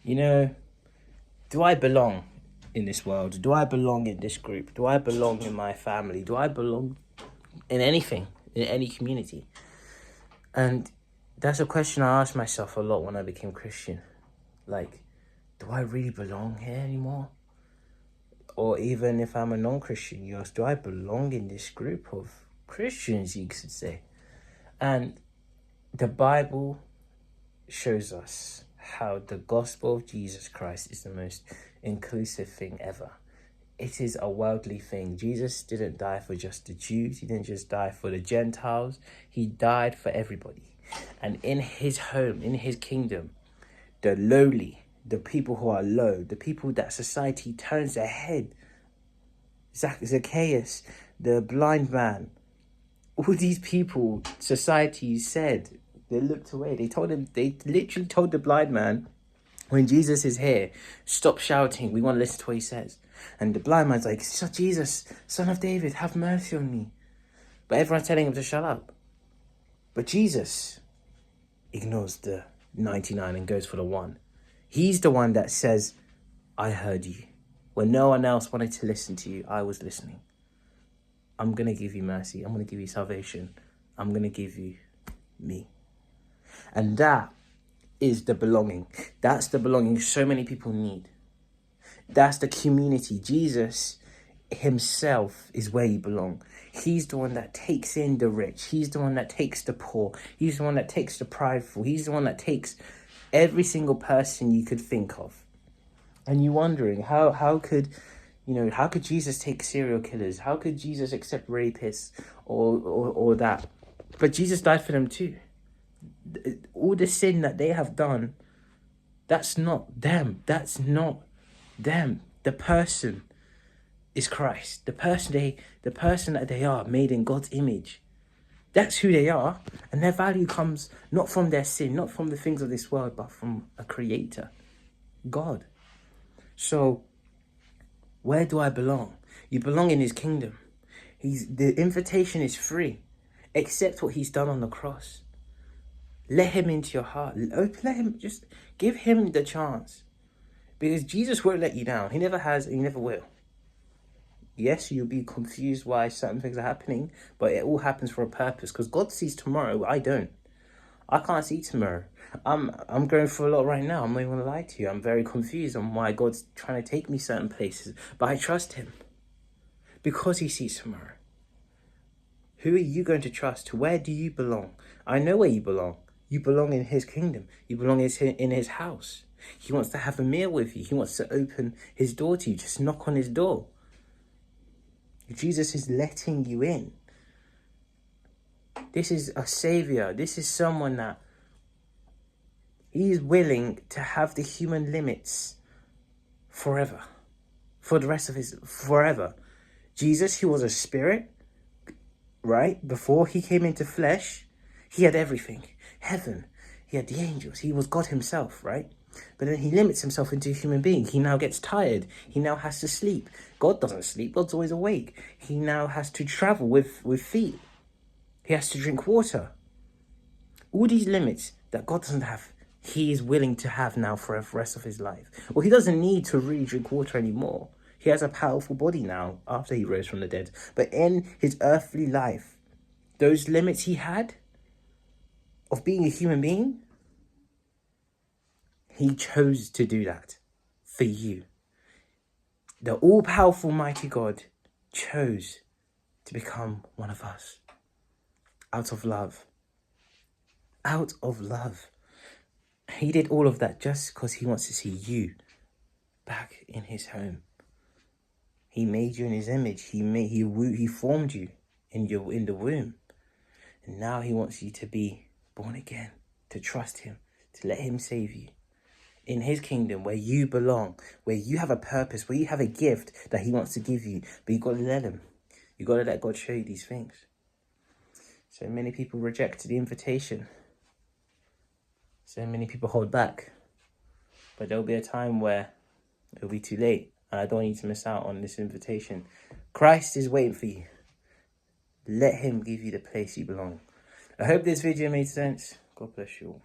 You know, do I belong in this world? Do I belong in this group? Do I belong in my family? Do I belong in anything, in any community? And that's a question I asked myself a lot when I became Christian. Like, do I really belong here anymore? Or even if I'm a non-Christian, you ask, do I belong in this group of Christians, you could say? And the Bible shows us how the gospel of Jesus Christ is the most inclusive thing ever. It is a worldly thing. Jesus didn't die for just the Jews. He didn't just die for the Gentiles. He died for everybody. And in his home, in his kingdom, the lowly, the people who are low, the people that society turns their head, Zacchaeus, the blind man, all these people society said, they looked away. They literally told the blind man, when Jesus is here, stop shouting. We want to listen to what he says. And the blind man's like, Jesus, son of David, have mercy on me. But everyone's telling him to shut up. But Jesus ignores the 99 and goes for the one. He's the one that says, I heard you. When no one else wanted to listen to you, I was listening. I'm going to give you mercy. I'm going to give you salvation. I'm going to give you me. And that is the belonging. That's the belonging so many people need. That's the community. Jesus himself is where you belong. He's the one that takes in the rich. He's the one that takes the poor. He's the one that takes the prideful. He's the one that takes every single person you could think of. And you're wondering, how could Jesus take serial killers? How could Jesus accept rapists or that? But Jesus died for them too. All the sin that they have done, that's not them. That's not them. The person is Christ. The person that they are, made in God's image. That's who they are. And their value comes not from their sin, not from the things of this world, but from a creator, God. So, where do I belong? You belong in his kingdom. The invitation is free. Accept what he's done on the cross. Let him into your heart. Let him, just give him the chance. Because Jesus won't let you down. He never has and he never will. Yes, you'll be confused why certain things are happening, but it all happens for a purpose. Because God sees tomorrow, I don't. I can't see tomorrow. I'm going through a lot right now. I'm not even going to lie to you. I'm very confused on why God's trying to take me certain places. But I trust him. Because he sees tomorrow. Who are you going to trust? Where do you belong? I know where you belong. You belong in his kingdom. You belong in his house. He wants to have a meal with you. He wants to open his door to you. Just knock on his door. Jesus is letting you in. This is a savior. This is someone that he is willing to have the human limits forever. For the rest of forever. Jesus, he was a spirit, right? Before he came into flesh, he had everything. Heaven, he had the angels. He was God himself, right? But then he limits himself into a human being. He now gets tired. He now has to sleep. God doesn't sleep. God's always awake. He now has to travel with feet. He has to drink water. All these limits that God doesn't have, he is willing to have now for the rest of his life. Well, he doesn't need to really drink water anymore. He has a powerful body now after he rose from the dead. But in his earthly life, those limits he had of being a human being, he chose to do that for you. The all-powerful, mighty God chose to become one of us. Out of love. Out of love. He did all of that just because he wants to see you back in his home. He made you in his image. He formed you in the womb. And now he wants you to be born again, to trust him, to let him save you. In his kingdom, where you belong, where you have a purpose, where you have a gift that he wants to give you. But you got to let him. You got to let God show you these things. So many people reject the invitation. So many people hold back. But there'll be a time where it'll be too late. And I don't want you to miss out on this invitation. Christ is waiting for you. Let him give you the place you belong. I hope this video made sense. God bless you all.